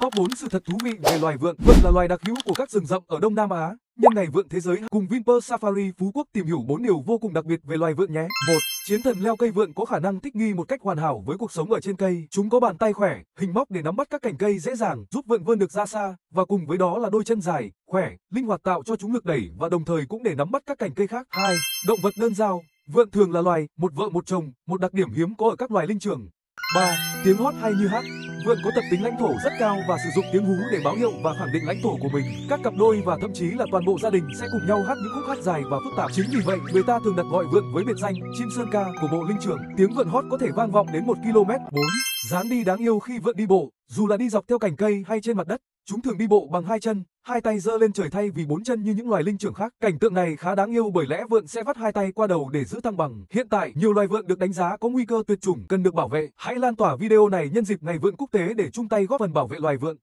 Top 4 sự thật thú vị về loài vượn. Vượn là loài đặc hữu của các rừng rậm ở Đông Nam Á. Nhân ngày vượn thế giới, cùng Vinpearl Safari Phú Quốc tìm hiểu 4 điều vô cùng đặc biệt về loài vượn nhé. 1. Chiến thần leo cây. Vượn có khả năng thích nghi một cách hoàn hảo với cuộc sống ở trên cây. Chúng có bàn tay khỏe, hình móc để nắm bắt các cành cây dễ dàng, giúp vượn vươn được ra xa, và cùng với đó là đôi chân dài, khỏe, linh hoạt tạo cho chúng lực đẩy và đồng thời cũng để nắm bắt các cành cây khác. 2. Động vật đơn dao. Vượn thường là loài một vợ một chồng, một đặc điểm hiếm có ở các loài linh trưởng. 3. Tiếng hót hay như hát. Vượn có tập tính lãnh thổ rất cao và sử dụng tiếng hú để báo hiệu và khẳng định lãnh thổ của mình. Các cặp đôi và thậm chí là toàn bộ gia đình sẽ cùng nhau hát những khúc hát dài và phức tạp. Chính vì vậy, người ta thường đặt gọi vượn với biệt danh chim sơn ca của bộ linh trưởng. Tiếng vượn hót có thể vang vọng đến 1 km. 4. Dáng đi đáng yêu khi vượn đi bộ. Dù là đi dọc theo cành cây hay trên mặt đất, chúng thường đi bộ bằng 2 chân, 2 tay giơ lên trời thay vì 4 chân như những loài linh trưởng khác. Cảnh tượng này khá đáng yêu bởi lẽ vượn sẽ vắt 2 tay qua đầu để giữ thăng bằng. Hiện tại, nhiều loài vượn được đánh giá có nguy cơ tuyệt chủng cần được bảo vệ. Hãy lan tỏa video này nhân dịp Ngày Vượn Quốc tế để chung tay góp phần bảo vệ loài vượn.